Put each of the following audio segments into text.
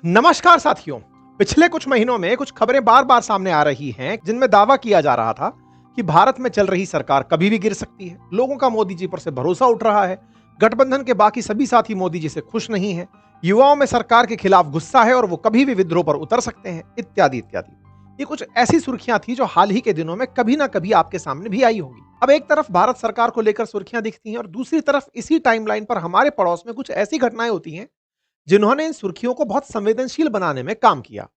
नमस्कार साथियों। पिछले कुछ महीनों में कुछ खबरें बार बार सामने आ रही हैं जिनमें दावा किया जा रहा था कि भारत में चल रही सरकार कभी भी गिर सकती है। लोगों का मोदी जी पर से भरोसा उठ रहा है। गठबंधन के बाकी सभी साथी मोदी जी से खुश नहीं हैं। युवाओं में सरकार के खिलाफ गुस्सा है और वो कभी भी विद्रोह पर उतर सकते हैं, इत्यादि इत्यादि। ये कुछ ऐसी सुर्खियां थी जो हाल ही के दिनों में कभी ना कभी आपके सामने भी आई होगी। अब एक तरफ भारत सरकार को लेकर सुर्खियां दिखती हैं और दूसरी तरफ इसी टाइमलाइन पर हमारे पड़ोस में कुछ ऐसी घटनाएं होती हैं जिन्होंने इन सुर्खियों को बहुत संवेदनशील बनाने में काम किया।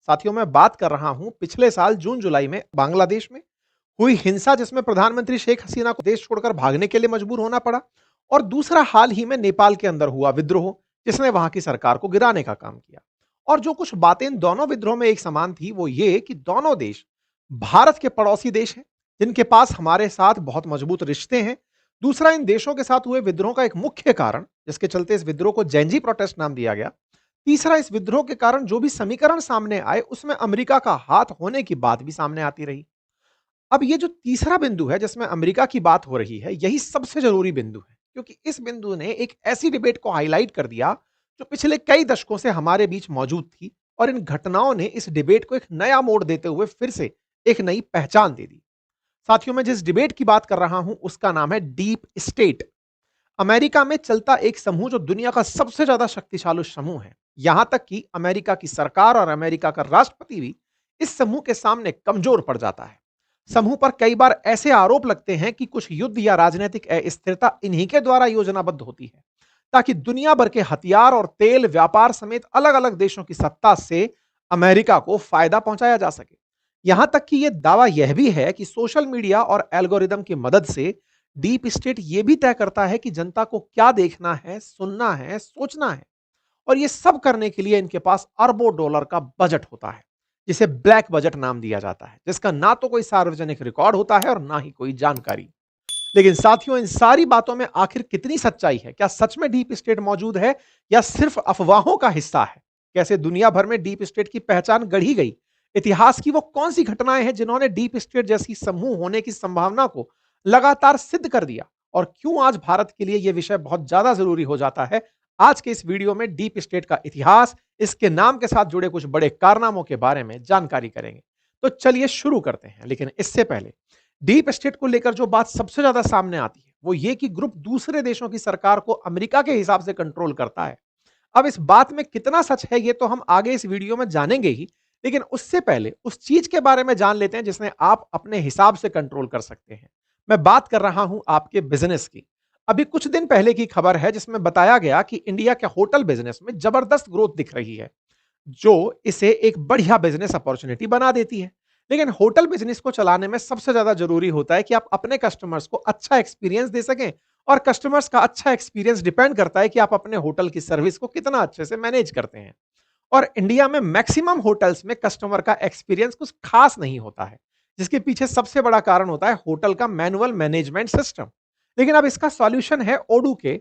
साथियों, मैं बात कर रहा हूं पिछले साल जून जुलाई में बांग्लादेश में हुई हिंसा, जिसमें प्रधानमंत्री शेख हसीना को देश छोड़कर भागने के लिए मजबूर होना पड़ा। और दूसरा हाल ही में नेपाल के अंदर हुआ विद्रोह, जिसने वहां की सरकार को गिराने का काम किया। और जो कुछ बातें इन दोनों विद्रोह में एक समान थी वो ये कि दोनों देश भारत के पड़ोसी देश हैं, जिनके पास हमारे साथ बहुत मजबूत रिश्ते हैं। दूसरा, इन देशों के साथ हुए विद्रोह का एक मुख्य कारण, जिसके चलते इस विद्रोह को जैनजी प्रोटेस्ट नाम दिया गया। तीसरा, इस विद्रोह के कारण जो भी समीकरण सामने आए उसमें अमेरिका का हाथ होने की बात भी सामने आती रही। अब ये जो तीसरा बिंदु है जिसमें अमेरिका की बात हो रही है, यही सबसे जरूरी बिंदु है, क्योंकि इस बिंदु ने एक ऐसी डिबेट को हाईलाइट कर दिया जो पिछले कई दशकों से हमारे बीच मौजूद थी। और इन घटनाओं ने इस डिबेट को एक नया मोड़ देते हुए फिर से एक नई पहचान दे दी। साथियों, मैं जिस डिबेट की बात कर रहा हूं उसका नाम है डीप स्टेट। अमेरिका में चलता एक समूह जो दुनिया का सबसे ज्यादा शक्तिशाली समूह है। यहां तक कि अमेरिका की सरकार और अमेरिका का राष्ट्रपति भी इस समूह के सामने कमजोर पड़ जाता है। समूह पर कई बार ऐसे आरोप लगते हैं कि कुछ युद्ध या राजनीतिक अस्थिरता इन्हीं के द्वारा योजनाबद्ध होती है, ताकि दुनिया भर के हथियार और तेल व्यापार समेत अलग अलग देशों की सत्ता से अमेरिका को फायदा पहुंचाया जा सके। यहां तक कि यह दावा यह भी है कि सोशल मीडिया और एल्गोरिदम की मदद से डीप स्टेट यह भी तय करता है कि जनता को क्या देखना है, सुनना है, सोचना है। और ये सब करने के लिए इनके पास अरबों डॉलर का बजट होता है, जिसे ब्लैक बजट नाम दिया जाता है, जिसका ना तो कोई सार्वजनिक रिकॉर्ड होता है और ना ही कोई जानकारी। लेकिन साथियों, इन सारी बातों में आखिर कितनी सच्चाई है? क्या सच में डीप स्टेट मौजूद है या सिर्फ अफवाहों का हिस्सा है? कैसे दुनिया भर में डीप स्टेट की पहचान गढ़ी गई? इतिहास की वो कौन सी घटनाएं हैं जिन्होंने डीप स्टेट जैसी समूह होने की संभावना को लगातार सिद्ध कर दिया? और क्यों आज भारत के लिए यह विषय बहुत ज्यादा जरूरी हो जाता है? आज के इस वीडियो में डीप स्टेट का इतिहास, इसके नाम के साथ जुड़े कुछ बड़े कारनामों के बारे में जानकारी करेंगे। तो चलिए शुरू करते हैं। लेकिन इससे पहले, डीप स्टेट को लेकर जो बात सबसे ज्यादा सामने आती है वो ये कि ग्रुप दूसरे देशों की सरकार को अमेरिका के हिसाब से कंट्रोल करता है। अब इस बात में कितना सच है ये तो हम आगे इस वीडियो में जानेंगे ही, लेकिन उससे पहले उस चीज के बारे में जान लेते हैं जिसने आप अपने हिसाब से कंट्रोल कर सकते हैं। मैं बात कर रहा हूं आपके बिजनेस की। अभी कुछ दिन पहले की खबर है जिसमें बताया गया कि इंडिया के होटल बिजनेस में जबरदस्त ग्रोथ दिख रही है, जो इसे एक बढ़िया बिजनेस अपॉर्चुनिटी बना देती है। लेकिन होटल बिजनेस को चलाने में सबसे ज्यादा जरूरी होता है कि आप अपने कस्टमर्स को अच्छा एक्सपीरियंस दे सकें। और कस्टमर्स का अच्छा एक्सपीरियंस डिपेंड करता है कि आप अपने होटल की सर्विस को कितना अच्छे से मैनेज करते हैं। और इंडिया में मैक्सिमम होटल्स में कस्टमर का एक्सपीरियंस कुछ खास नहीं होता है, जिसके पीछे सबसे बड़ा कारण होता है होटल का मैनुअल मैनेजमेंट सिस्टम। लेकिन अब इसका सॉल्यूशन है ओडू के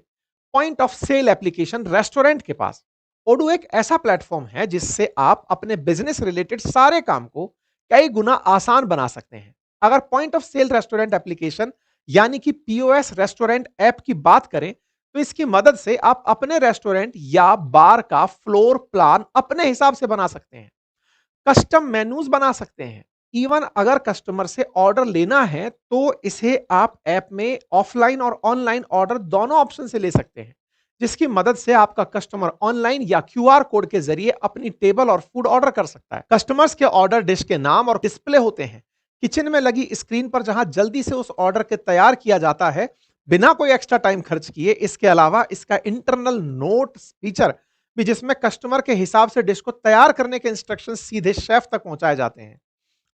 point of sale application restaurant के पास। ओडू एक ऐसा प्लेटफॉर्म है जिससे आप अपने बिजनेस रिलेटेड सारे काम को कई गुना आसान बना सकते हैं। अगर point of sale restaurant application यानी कि पीओएस रेस्टोरेंट ऐप की बात करें, तो इसकी मदद से आप अपने रेस्टोरेंट या बार का फ्लोर प्लान अपने हिसाब से बना सकते हैं, कस्टम मेनूज बना सकते हैं। इवन अगर कस्टमर से ऑर्डर लेना है तो इसे आप ऐप में ऑफलाइन और ऑनलाइन ऑर्डर दोनों ऑप्शन से ले सकते हैं, जिसकी मदद से आपका कस्टमर ऑनलाइन या क्यूआर कोड के जरिए अपनी टेबल और फूड ऑर्डर कर सकता है। कस्टमर्स के ऑर्डर डिश के नाम और डिस्प्ले होते हैं किचन में लगी स्क्रीन पर, जहां जल्दी से उस ऑर्डर के तैयार किया जाता है बिना कोई एक्स्ट्रा टाइम खर्च किए। इसके अलावा इसका इंटरनल नोट फीचर भी, जिसमें कस्टमर के हिसाब से डिश को तैयार करने के इंस्ट्रक्शन सीधे शेफ तक पहुंचाए जाते हैं।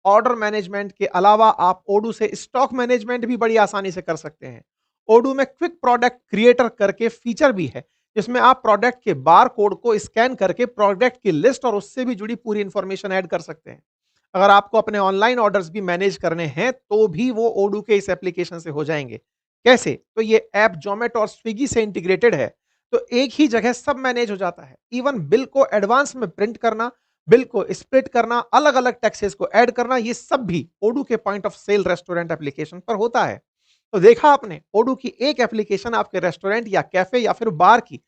ऑर्डर मैनेजमेंट के अलावा आप ओडू से स्टॉक मैनेजमेंट भी बड़ी आसानी से कर सकते हैं। ओडू में क्विक प्रोडक्ट क्रिएटर करके फीचर भी है, जिसमें आप प्रोडक्ट के बार कोड को स्कैन करके प्रोडक्ट की लिस्ट और उससे भी जुड़ी पूरी इंफॉर्मेशन ऐड कर सकते हैं। अगर आपको अपने ऑनलाइन ऑर्डर्स भी मैनेज करने हैं तो भी वो ओडू के इस एप्लीकेशन से हो जाएंगे। कैसे? तो ये ऐप जोमेटो और स्विगी से इंटीग्रेटेड है, तो एक ही जगह सब मैनेज हो जाता है। इवन बिल को एडवांस में प्रिंट करना, बिल को स्प्लिट करना, अलग अलग टैक्सेस को ऐड करना, ये सब भी ओडू के point of sale restaurant application पर होता है। तो देखा आपने, ओडू की एक एप्लीकेशन आपके रेस्टोरेंट या कैफे या फिर बार की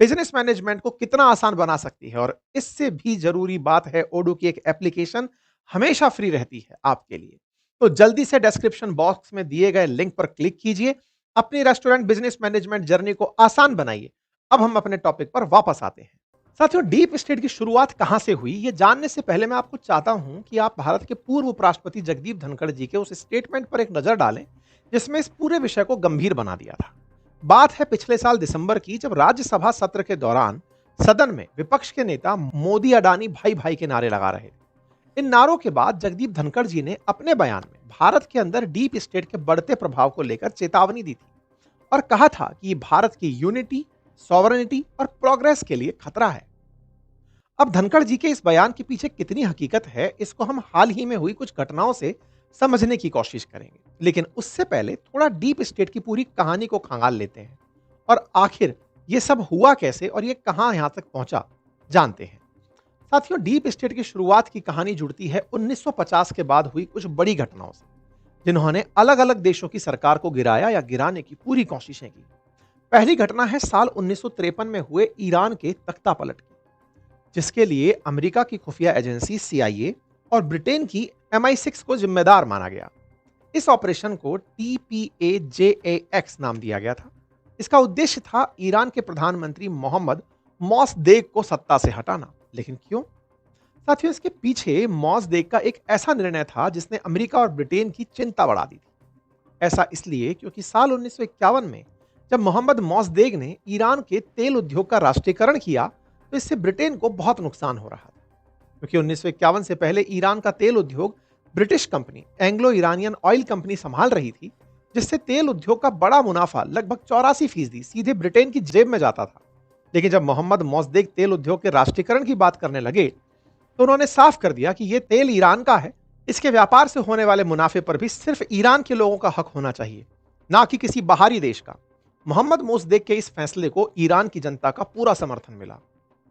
बिजनेस मैनेजमेंट को कितना आसान बना सकती है। और इससे भी जरूरी बात है, ओडो की एक एप्लीकेशन हमेशा फ्री रहती है आपके लिए। तो जल्दी से डिस्क्रिप्शन बॉक्स में दिए गए लिंक पर क्लिक कीजिए, अपनी रेस्टोरेंट बिजनेस मैनेजमेंट जर्नी को आसान बनाइए। अब हम अपने टॉपिक पर वापस आते हैं। साथियों, डीप स्टेट की शुरुआत कहां से हुई, ये जानने से पहले मैं आपको चाहता हूं कि आप भारत के पूर्व उपराष्ट्रपति जगदीप धनखड़ जी के उस स्टेटमेंट पर एक नजर डालें जिसमें इस पूरे विषय को गंभीर बना दिया था। बात है पिछले साल दिसंबर की, जब राज्यसभा सत्र के दौरान सदन में विपक्ष के नेता मोदी अडानी भाई भाई के नारे लगा रहे थे। इन नारों के बाद जगदीप धनखड़ जी ने अपने बयान में भारत के अंदर डीप स्टेट के बढ़ते प्रभाव को लेकर चेतावनी दी थी और कहा था कि ये भारत की यूनिटी, सॉवरेनिटी और प्रोग्रेस के लिए खतरा है। अब धनखड़ जी के इस बयान के पीछे कितनी हकीकत है, इसको हम हाल ही में हुई कुछ घटनाओं से समझने की कोशिश करेंगे। लेकिन उससे पहले थोड़ा डीप स्टेट की पूरी कहानी को खंगाल लेते हैं और आखिर ये सब हुआ कैसे और ये कहां यहां तक पहुंचा, जानते हैं। साथियों, डीप स्टेट की शुरुआत की कहानी जुड़ती है 1950 के बाद हुई कुछ बड़ी घटनाओं से, जिन्होंने अलग अलग देशों की सरकार को गिराया या गिराने की पूरी कोशिशें की। पहली घटना है साल 1953 में हुए ईरान के तख्तापलट की, जिसके लिए अमेरिका की खुफिया एजेंसी CIA और ब्रिटेन की MI6 को जिम्मेदार माना गया। इस ऑपरेशन को TPAJAX नाम दिया गया था। इसका उद्देश्य था ईरान के प्रधानमंत्री मोहम्मद मोसदेक को सत्ता से हटाना। लेकिन क्यों? साथियों, इसके पीछे मोसदेक का एक ऐसा निर्णय था जिसने अमेरिका और ब्रिटेन की चिंता बढ़ा दी थी। ऐसा इसलिए क्योंकि साल 1951 में जब मोहम्मद मोसदेक ने ईरान के तेल उद्योग का राष्ट्रीयकरण किया, तो इससे ब्रिटेन को बहुत नुकसान हो रहा था। क्योंकि 1951 से पहले ईरान का तेल उद्योग British company Anglo Iranian oil company संभाल रही थी, जिससे तेल उद्योग का बड़ा मुनाफा लगभग 84% सीधे ब्रिटेन की जेब में जाता था। लेकिन जब मोहम्मद मोसदेक तेल उद्योग के राष्ट्रीयकरण की बात करने लगे, तो उन्होंने साफ कर दिया कि यह तेल ईरान का है, इसके व्यापार से होने वाले मुनाफे पर भी सिर्फ ईरान के लोगों का हक होना चाहिए, ना कि किसी बाहरी देश का। मोहम्मद मोसदेक के इस फैसले को ईरान की जनता का पूरा समर्थन मिला।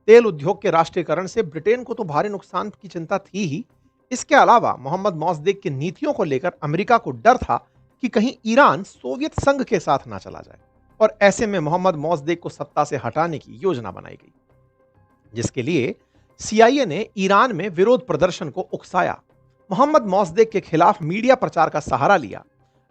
तेल उद्योग के राष्ट्रीयकरण से ब्रिटेन को तो भारी नुकसान की चिंता थी ही, इसके अलावा मोहम्मद मोसदेक की नीतियों को लेकर अमेरिका को डर था कि कहीं ईरान सोवियत संघ के साथ ना चला जाए। और ऐसे में मोहम्मद मोसदेक को सत्ता से हटाने की योजना बनाई गई, जिसके लिए CIA ने ईरान में विरोध प्रदर्शन को उकसाया, मोहम्मद मोसदेक के खिलाफ मीडिया प्रचार का सहारा लिया,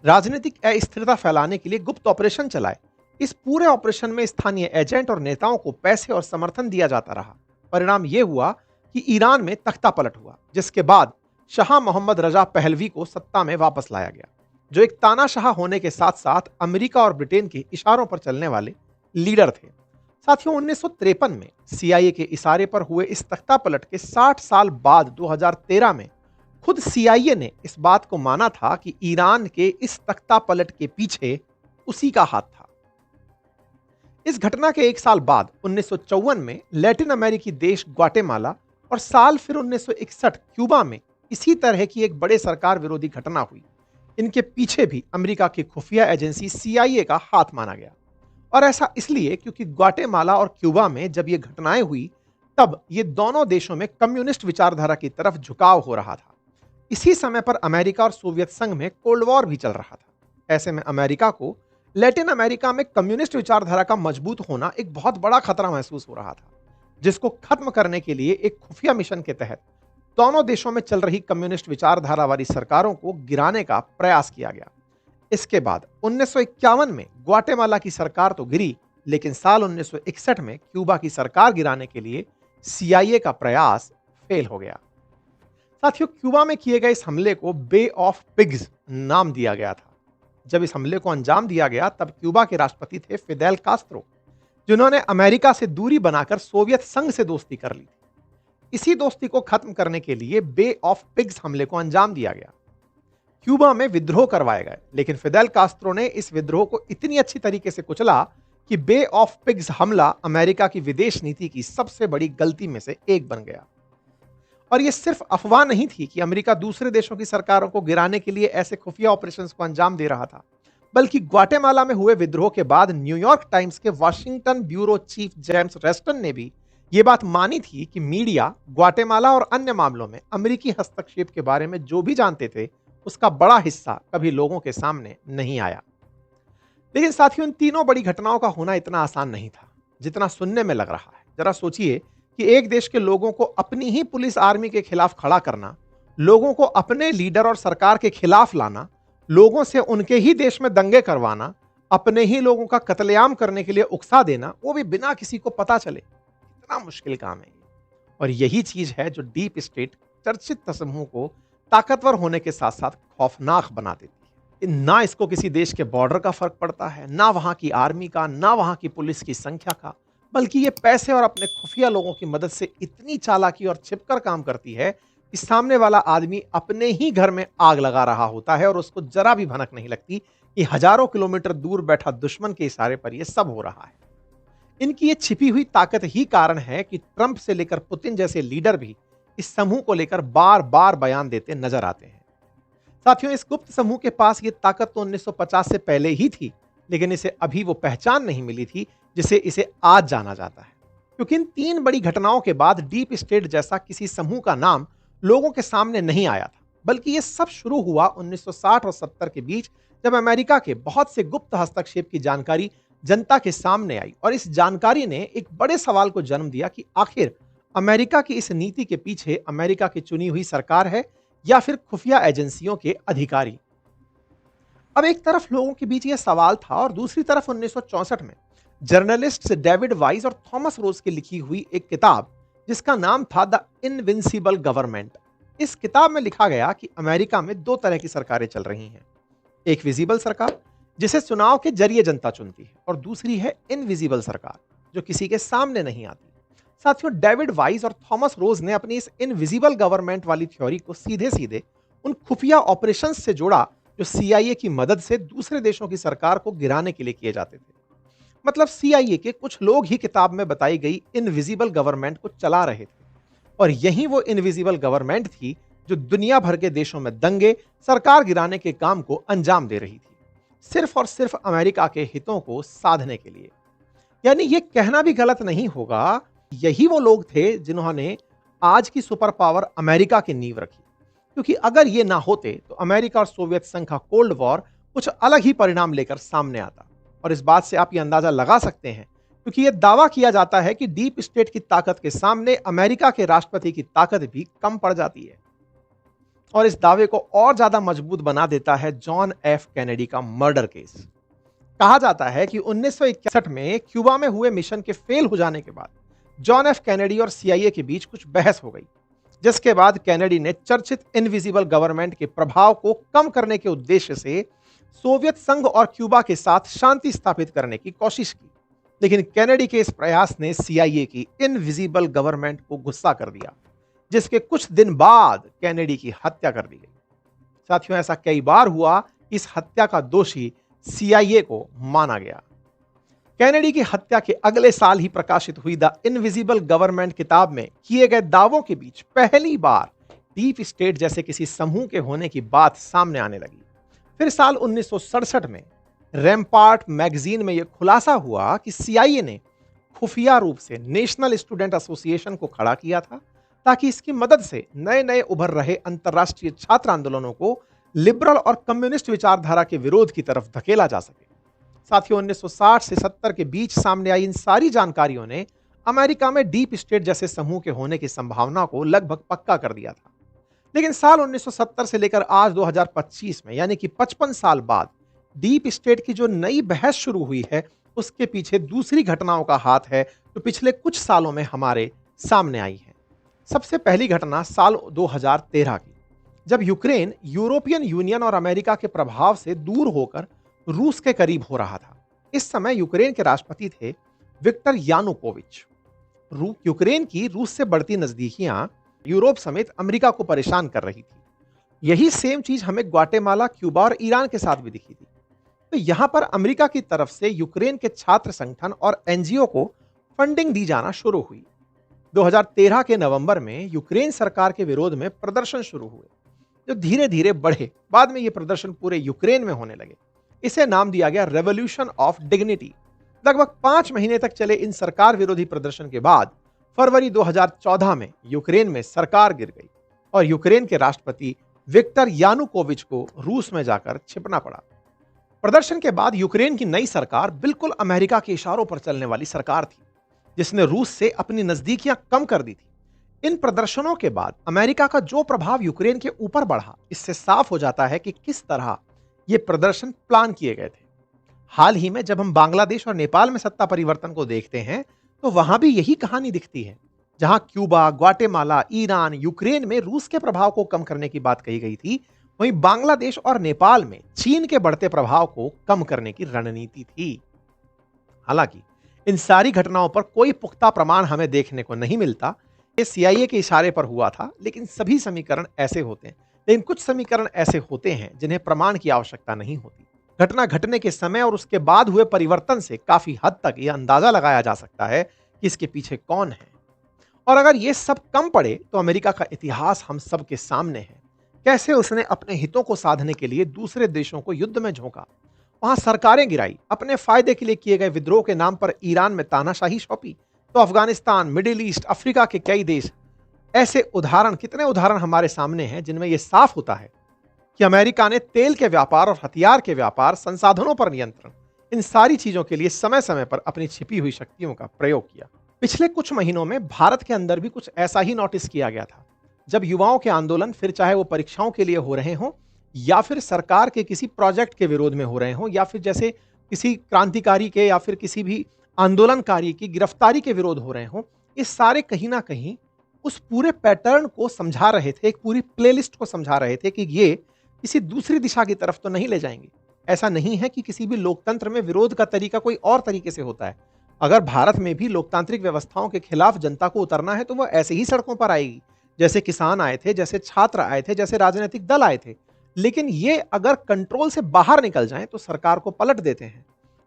राजनीतिक अस्थिरता फैलाने के लिए गुप्त ऑपरेशन चलाए। इस पूरे ऑपरेशन में स्थानीय एजेंट और नेताओं को पैसे और समर्थन दिया जाता रहा। परिणाम यह हुआ कि ईरान में तख्तापलट हुआ, जिसके बाद शाह मोहम्मद रजा पहलवी को सत्ता में वापस लाया गया, जो एक तानाशाह होने के साथ साथ अमेरिका और ब्रिटेन के इशारों पर चलने वाले लीडर थे। साथियों, 1953 में CIA के इशारे पर हुए इस तख्तापलट के 60 साल बाद 2013 में खुद CIA ने इस बात को माना था कि ईरान के इस तख्तापलट के पीछे उसी का हाथ था। इस घटना के एक साल बाद 1954 में लैटिन अमेरिकी देश ग्वाटेमाला और साल फिर 1961 क्यूबा में इसी तरह की एक बड़े सरकार विरोधी घटना हुई। इनके पीछे भी अमेरिका की खुफिया एजेंसी CIA का हाथ माना गया। और ऐसा इसलिए क्योंकि ग्वाटेमाला और क्यूबा में जब ये घटनाएं हुई, तब ये दोनों देशों में कम्युनिस्ट विचारधारा की तरफ झुकाव हो रहा था। इसी समय पर अमेरिका और सोवियत संघ में कोल्ड वॉर भी चल रहा था। ऐसे में अमेरिका को लैटिन अमेरिका में कम्युनिस्ट विचारधारा का मजबूत होना एक बहुत बड़ा खतरा महसूस हो रहा था, जिसको खत्म करने के लिए एक खुफिया मिशन के तहत दोनों देशों में चल रही कम्युनिस्ट विचारधारा वाली सरकारों को गिराने का प्रयास किया गया। इसके बाद 1951 में ग्वाटेमाला की सरकार तो गिरी, लेकिन साल 1961 में क्यूबा की सरकार गिराने के लिए CIA का प्रयास फेल हो गया। साथियों, क्यूबा में किए गए इस हमले को बे ऑफ पिग्स नाम दिया गया था। जब इस हमले को अंजाम दिया गया, तब क्यूबा के राष्ट्रपति थे फिदेल कास्त्रो, जिन्होंने अमेरिका से दूरी बनाकर सोवियत संघ से दोस्ती कर ली थी। इसी दोस्ती को खत्म करने के लिए बे ऑफ पिग्स हमले को अंजाम दिया गया। क्यूबा में विद्रोह करवाए गए, लेकिन फिदेल कास्त्रो ने इस विद्रोह को इतनी अच्छी तरीके से कुचला कि बे ऑफ पिग्स हमला अमेरिका की विदेश नीति की सबसे बड़ी गलती में से एक बन गया। और यह सिर्फ अफवाह नहीं थी कि अमेरिका दूसरे देशों की सरकारों को गिराने के लिए ऐसे खुफिया ऑपरेशंस को अंजाम दे रहा था, बल्कि ग्वाटेमाला में हुए विद्रोह के बाद न्यूयॉर्क टाइम्स के वाशिंगटन ब्यूरो चीफ जेम्स रेस्टन ने भी यह बात मानी थी कि मीडिया ग्वाटेमाला और अन्य मामलों में अमेरिकी हस्तक्षेप के बारे में जो भी जानते थे, उसका बड़ा हिस्सा कभी लोगों के सामने नहीं आया। लेकिन साथियों, इन तीनों बड़ी घटनाओं का होना इतना आसान नहीं था। जितना सुनने में लग रहा है। जरा सोचिए कि एक देश के लोगों को अपनी ही पुलिस आर्मी के खिलाफ खड़ा करना, लोगों को अपने लीडर और सरकार के खिलाफ लाना, लोगों से उनके ही देश में दंगे करवाना, अपने ही लोगों का कत्लेआम करने के लिए उकसा देना, वो भी बिना किसी को पता चले। कितना मुश्किल काम है ये। और यही चीज है जो डीप स्टेट चर्चित समूह को ताकतवर होने के साथ साथ खौफनाक बना देती है। ना इसको किसी देश के बॉर्डर का फर्क पड़ता है, ना वहां की आर्मी का, ना वहां की पुलिस की संख्या का, बल्कि ये पैसे और अपने खुफिया लोगों की मदद से इतनी चालाकी और छिपकर काम करती है कि सामने वाला आदमी अपने ही घर में आग लगा रहा होता है और उसको जरा भी भनक नहीं लगती कि हजारों किलोमीटर दूर बैठा दुश्मन के इशारे पर यह सब हो रहा है। इनकी ये छिपी हुई ताकत ही कारण है कि ट्रंप से लेकर पुतिन जैसे लीडर भी इस समूह को लेकर बार बार बयान देते नजर आते हैं। साथियों, इस गुप्त समूह के पास ये ताकत तो 1950 से पहले ही थी, लेकिन इसे अभी वो पहचान नहीं मिली थी जिसे इसे आज जाना जाता है। क्योंकि इन 3 बड़ी घटनाओं के बाद डीप स्टेट जैसा किसी समूह का नाम लोगों के सामने नहीं आया था, बल्कि ये सब शुरू हुआ 1960 और 70 के बीच, जब अमेरिका के बहुत से गुप्त हस्तक्षेप की जानकारी जनता के सामने आई और इस जानकारी ने एक बड़े सवाल को जन्म दिया कि आखिर अमेरिका की इस नीति के पीछे अमेरिका की चुनी हुई सरकार है या फिर खुफिया एजेंसियों के अधिकारी। अब एक तरफ लोगों के बीच यह सवाल था और दूसरी तरफ 1964 में जर्नलिस्ट डेविड वाइस और थॉमस रोज की लिखी हुई एक किताब जिसका नाम था द इनविंसिबल गवर्नमेंट। इस किताब में लिखा गया कि अमेरिका में 2 तरह की सरकारें चल रही हैं। एक विजिबल सरकार जिसे चुनाव के जरिए जनता चुनती है, और दूसरी है इनविजिबल सरकार जो किसी के सामने नहीं आती। साथियों, डेविड वाइस और थॉमस रोज ने अपनी इस इनविजिबल गवर्नमेंट वाली थ्योरी को सीधे सीधे उन खुफिया ऑपरेशंस से जोड़ा जो सीआईए की मदद से दूसरे देशों की सरकार को गिराने के लिए किए जाते थे। मतलब सीआईए के कुछ लोग ही किताब में बताई गई इनविजिबल गवर्नमेंट को चला रहे थे, और यही वो इनविजिबल गवर्नमेंट थी जो दुनिया भर के देशों में दंगे, सरकार गिराने के काम को अंजाम दे रही थी, सिर्फ और सिर्फ अमेरिका के हितों को साधने के लिए। यानी ये कहना भी गलत नहीं होगा, यही वो लोग थे जिन्होंने आज की सुपर पावर अमेरिका की नींव रखी। क्योंकि अगर ये ना होते तो अमेरिका और सोवियत संघ का कोल्ड वॉर कुछ अलग ही परिणाम लेकर सामने आता। और इस बात से आप ये अंदाजा लगा सकते हैं, क्योंकि यह दावा किया जाता है कि डीप स्टेट की ताकत के सामने अमेरिका के राष्ट्रपति की ताकत भी कम पड़ जाती है। और इस दावे को और ज्यादा मजबूत बना देता है जॉन एफ कैनेडी का मर्डर केस। कहा जाता है कि 1961 में क्यूबा में हुए मिशन के फेल हो जाने के बाद जॉन एफ कैनेडी और सीआईए के बीच कुछ बहस हो गई, जिसके बाद कैनेडी ने चर्चित इनविजिबल गवर्नमेंट के प्रभाव को कम करने के उद्देश्य से सोवियत संघ और क्यूबा के साथ शांति स्थापित करने की कोशिश की। लेकिन कैनेडी के इस प्रयास ने सीआईए की इनविजिबल गवर्नमेंट को गुस्सा कर दिया, जिसके कुछ दिन बाद कैनेडी की हत्या कर दी गई। साथियों, ऐसा कई बार हुआ कि इस हत्या का दोषी सीआईए को माना गया। कैनेडी की हत्या के अगले साल ही प्रकाशित हुई द इनविजिबल गवर्नमेंट किताब में किए गए दावों के बीच पहली बार डीप स्टेट जैसे किसी समूह के होने की बात सामने आने लगी। फिर साल 1967 में रैम्पार्ट मैगजीन में यह खुलासा हुआ कि सीआईए ने खुफिया रूप से नेशनल स्टूडेंट एसोसिएशन को खड़ा किया था, ताकि इसकी मदद से नए नए उभर रहे अंतर्राष्ट्रीय छात्र आंदोलनों को लिबरल और कम्युनिस्ट विचारधारा के विरोध की तरफ धकेला जा सके। साथियों, 1960 से 70 के बीच सामने आई इन सारी जानकारियों ने अमेरिका में डीप स्टेट जैसे समूह के होने की संभावना को लगभग पक्का कर दिया था। लेकिन साल 1970 से लेकर आज 2025 में, यानी कि 55 साल बाद, डीप स्टेट की जो नई बहस शुरू हुई है, उसके पीछे दूसरी घटनाओं का हाथ है जो पिछले कुछ सालों में हमारे सामने आई है। सबसे पहली घटना साल 2013 की, जब यूक्रेन यूरोपियन यूनियन और अमेरिका के प्रभाव से दूर होकर रूस के करीब हो रहा था। इस समय यूक्रेन के राष्ट्रपति थे विक्टर यानुकोविच। यूक्रेन की रूस से बढ़ती नजदीकियां यूरोप समेत अमेरिका को परेशान कर रही थी। यही सेम चीज हमें ग्वाटेमाला, क्यूबा और ईरान के साथ भी दिखी थी। तो यहां पर अमेरिका की तरफ से यूक्रेन के छात्र संगठन और एनजीओ को फंडिंग दी जाना शुरू हुई। 2013 के नवंबर में यूक्रेन सरकार के विरोध में प्रदर्शन शुरू हुए, जो धीरे धीरे बढ़े। बाद में ये प्रदर्शन पूरे यूक्रेन में होने लगे। इसे नाम दिया गया रेवोल्यूशन ऑफ डिग्निटी। लगभग 5 महीने तक चले इन सरकार विरोधी प्रदर्शन के बाद फरवरी 2014 में यूक्रेन में सरकार गिर गई और यूक्रेन के राष्ट्रपति विक्टर यानुकोविच को रूस में जाकर छिपना पड़ा। प्रदर्शन के बाद यूक्रेन की नई सरकार बिल्कुल अमेरिका के इशारों पर चलने वाली सरकार थी। जिसने रूस से अपनी नजदीकियां कम कर दी थी। इन प्रदर्शनों के बाद अमेरिका का जो प्रभाव यूक्रेन के ऊपर बढ़ा, इससे साफ हो जाता है कि किस तरह ये प्रदर्शन प्लान किए गए थे। हाल ही में जब हम बांग्लादेश और नेपाल में सत्ता परिवर्तन को देखते हैं, तो वहां भी यही कहानी दिखती है। जहां क्यूबा, ग्वाटेमाला, ईरान, यूक्रेन में रूस के प्रभाव को कम करने की बात कही गई थी, वहीं बांग्लादेश और नेपाल में चीन के बढ़ते प्रभाव को कम करने की रणनीति थी। हालांकि इन सारी घटनाओं पर कोई पुख्ता प्रमाण हमें देखने को नहीं मिलता। ये सीआईए के इशारे पर हुआ था, लेकिन सभी समीकरण ऐसे होते हैं। लेकिन कुछ समीकरण ऐसे होते हैं जिन्हें प्रमाण की आवश्यकता नहीं होती। घटना घटने के समय और उसके बाद हुए परिवर्तन से काफी हद तक यह अंदाजा लगाया जा सकता है कि इसके पीछे कौन है। और अगर ये सब कम पड़े तो अमेरिका का इतिहास हम सब के सामने है। कैसे उसने अपने हितों को साधने के लिए दूसरे देशों को युद्ध में झोंका, वहां सरकारें गिराई, अपने फायदे के लिए किए गए विद्रोह के नाम पर ईरान में तानाशाही सौंपी, तो अफगानिस्तान, मिडिल ईस्ट, अफ्रीका के कई देश, ऐसे उदाहरण, कितने उदाहरण हमारे सामने हैं जिनमें यह साफ होता है कि अमेरिका ने तेल के व्यापार और हथियार के व्यापार, संसाधनों पर नियंत्रण, इन सारी चीजों के लिए समय समय पर अपनी छिपी हुई शक्तियों का प्रयोग किया। पिछले कुछ महीनों में भारत के अंदर भी कुछ ऐसा ही नोटिस किया गया था। जब युवाओं के आंदोलन, फिर चाहे वो परीक्षाओं के लिए हो रहे हों या फिर सरकार के किसी प्रोजेक्ट के विरोध में हो रहे हों या फिर जैसे किसी क्रांतिकारी के या फिर किसी भी आंदोलनकारी की गिरफ्तारी के विरोध हो रहे हों, ये सारे कहीं ना कहीं उस पूरे पैटर्न को समझा रहे थे, एक पूरी प्लेलिस्ट को समझा रहे थे कि ये किसी दूसरी दिशा की तरफ तो नहीं ले जाएंगे। ऐसा नहीं है कि किसी भी लोकतंत्र में विरोध का तरीका कोई और तरीके से होता है। अगर भारत में भी लोकतांत्रिक व्यवस्थाओं के खिलाफ जनता को उतरना है तो वो ऐसे ही सड़कों पर आएगी, जैसे किसान आए थे, जैसे छात्र आए थे, जैसे राजनीतिक दल आए थे। लेकिन ये अगर कंट्रोल से बाहर निकल जाएं तो सरकार को पलट देते हैं।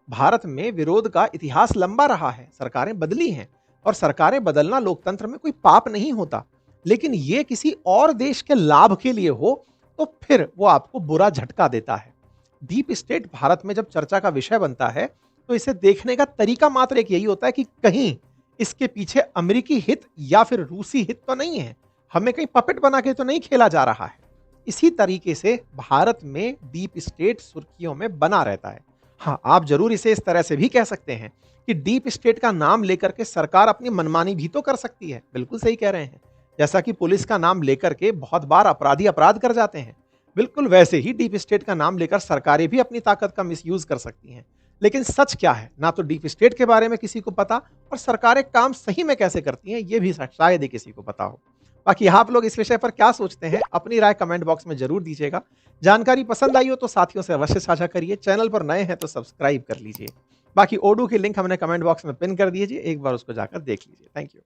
भारत में विरोध का इतिहास लंबा रहा है, सरकारें बदली हैं और सरकारें बदलना लोकतंत्र में कोई पाप नहीं होता। लेकिन ये किसी और देश के लाभ के लिए हो तो फिर वो आपको बुरा झटका देता है। डीप स्टेट भारत में जब चर्चा का विषय बनता है तो इसे देखने का तरीका मात्र एक यही होता है कि कहीं इसके पीछे अमेरिकी हित या फिर रूसी हित तो नहीं है, हमें कहीं पपेट बना के तो नहीं खेला जा रहा है। इसी तरीके से भारत में डीप स्टेट सुर्खियों में बना रहता है। हाँ, आप जरूर इसे इस तरह से भी कह सकते हैं कि डीप स्टेट का नाम लेकर के सरकार अपनी मनमानी भी तो कर सकती है। बिल्कुल सही कह रहे हैं। जैसा कि पुलिस का नाम लेकर के बहुत बार अपराधी अपराध कर जाते हैं, बिल्कुल वैसे ही डीप स्टेट का नाम लेकर सरकारें भी अपनी ताकत का मिसयूज कर सकती हैं। लेकिन सच क्या है, ना तो डीप स्टेट के बारे में किसी को पता और सरकारें काम सही में कैसे करती हैं ये भी शायद ही किसी को पता हो। बाकी आप लोग इस विषय पर क्या सोचते हैं, अपनी राय कमेंट बॉक्स में जरूर दीजिएगा। जानकारी पसंद आई हो तो साथियों से अवश्य साझा करिए। चैनल पर नए हैं तो सब्सक्राइब कर लीजिए। बाकी ओडू की लिंक हमने कमेंट बॉक्स में पिन कर दीजिए, एक बार उसको जाकर देख लीजिए। Thank you.